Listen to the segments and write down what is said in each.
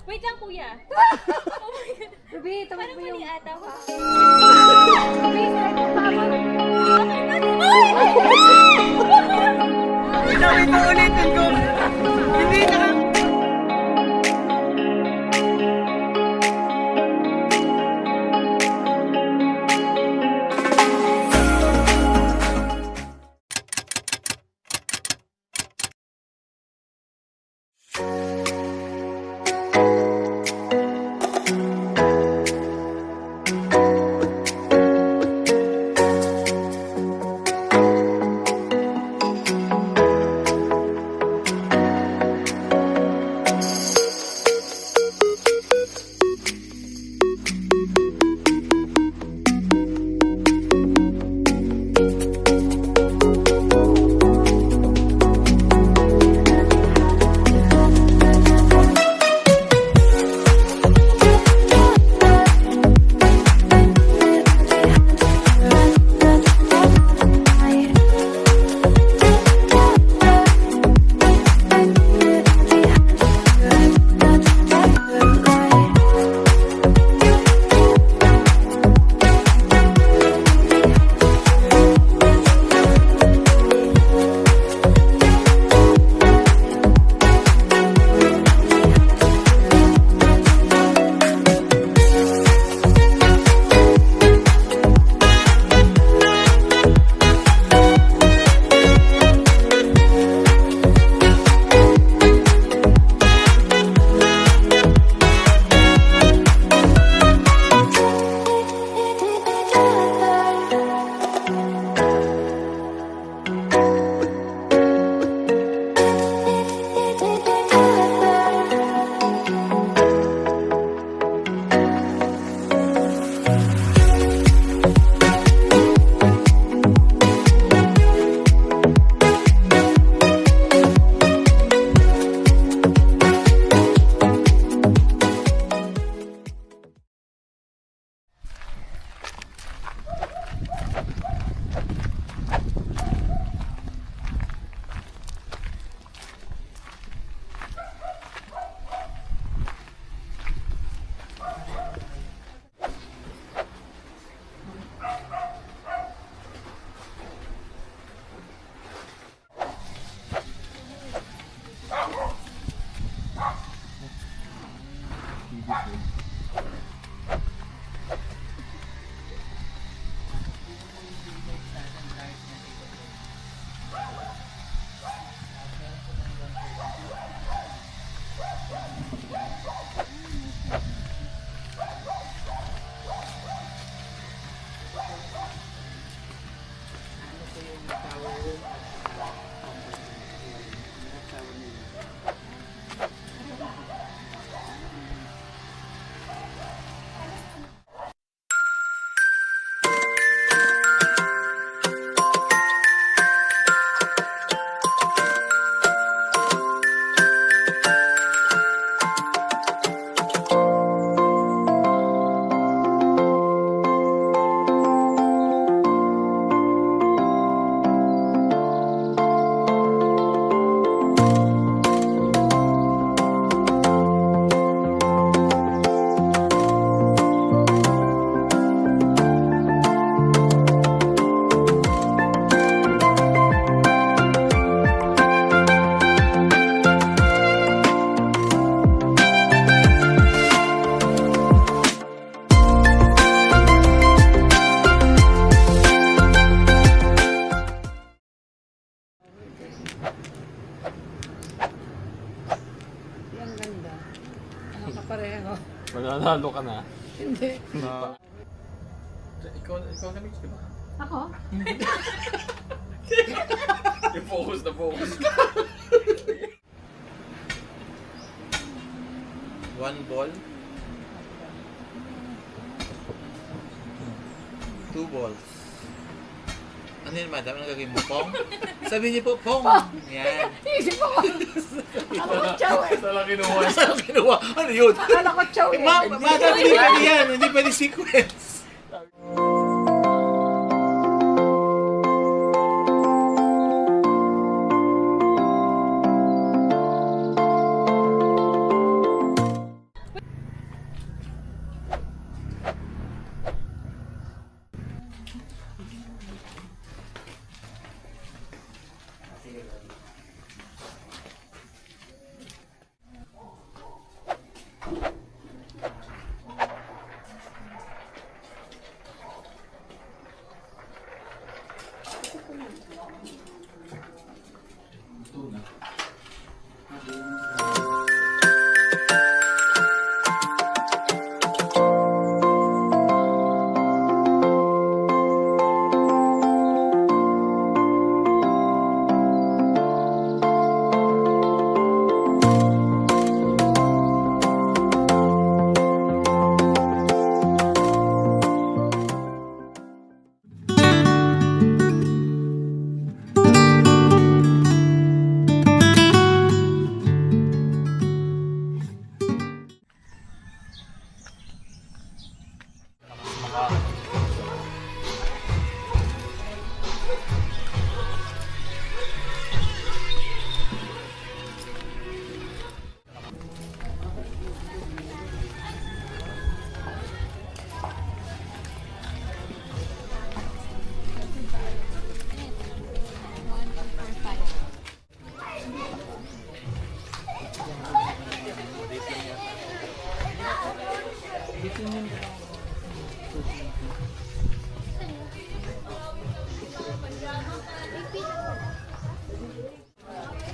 Wait lang, kuya. Oh my God. Ruby, tawag Parang mo mali yung... ata. Ruby, Sabi mo ulit, hindi na. Mananalo ka na. Hindi. Ikaw na mix, di ba? Ako? Yung focus na focus. 1 ball. 2 balls. Ano yun, madam? Ano gagawin mo? Pong? Sabi niyo po, Pong! Yan. Isip ko. Akala ko chow eh. Isa lang kinuha. Saan kinuha? Ano yun? Akala ko chow eh. Madam, hindi pwede yan. Hindi pwede sequence.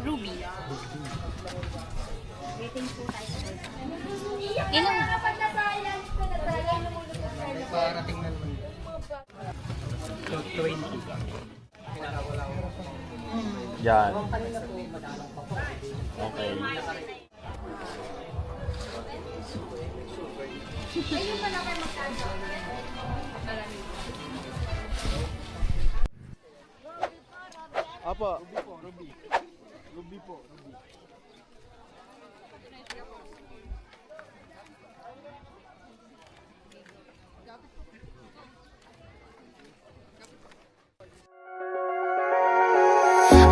Ruby. Waiting po tayo sa ilang? Parating na naman. So, 20. Yan. Okay. Apa? Ruby po.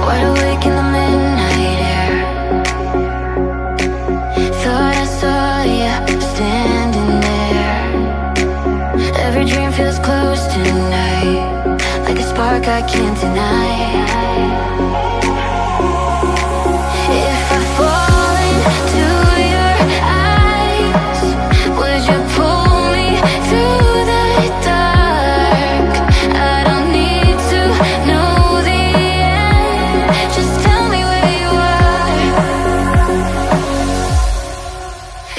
Wide awake in the midnight air. Thought I saw you standing there. Every dream feels close tonight, like a spark I can't deny. If I fall into your eyes, would you pull me through the dark? I don't need to know the end, just tell me where you are.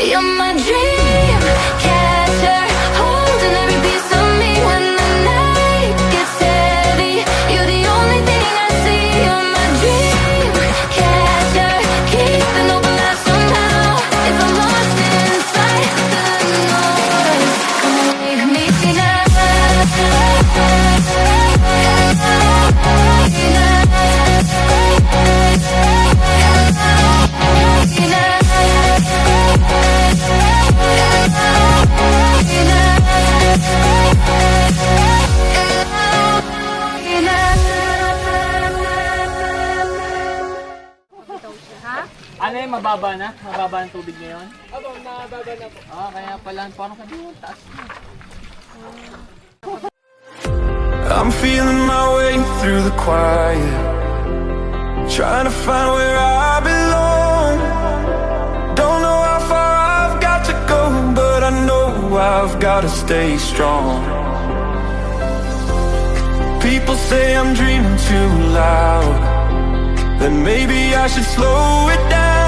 You're my dream catcher, holding every piece of me when the night gets heavy. You're the only thing I see. You're my dream catcher, keeping open light somehow. If I'm lost inside the noise, come and wake me Ano yung mababa na? Mababa ang tubig ngayon? Opo, mababa na po. Ah, kaya pala, parang sabi mo, taas na. I'm feeling my way through the quiet, trying to find where I belong. Don't know how far I've got to go, but I know I've got to stay strong. People say I'm dreaming too loud, then maybe I should slow it down.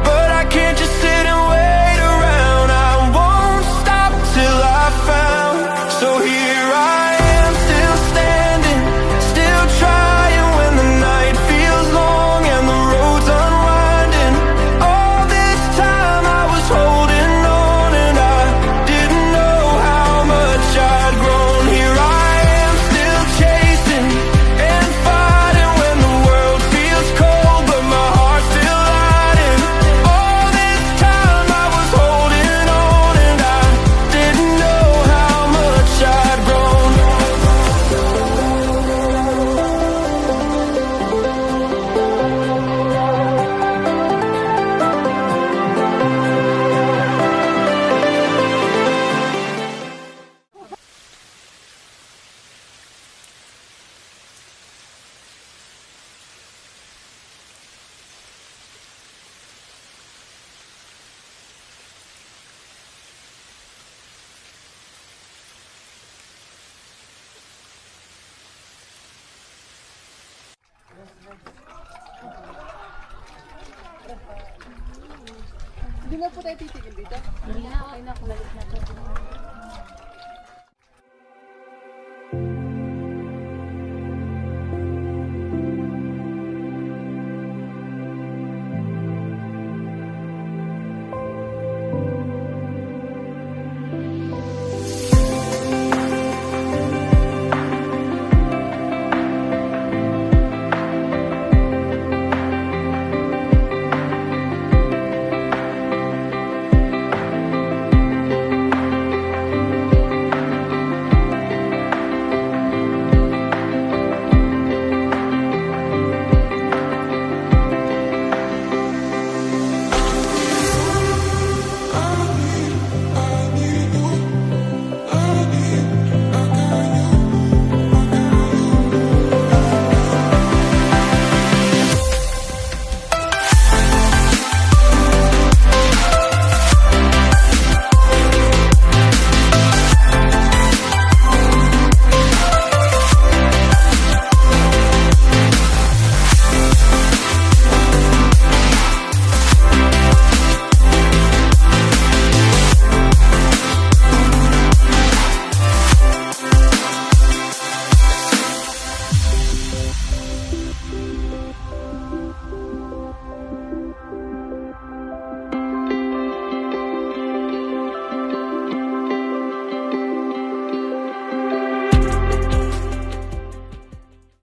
But I can't just sit and wait around. I won't stop till I found. So here I am, still standing, still trying when the night feels long and the road's unwinding. All this time I was holding on and I didn't know how much I'd grown. Here I am, still chasing and fighting when the world feels cold, but my heart's still lighting. All this time I was holding on and I didn't know how much I'd grown. Hindi na po tayo titigil dito. Hindi na, okay na. Kumalit na to.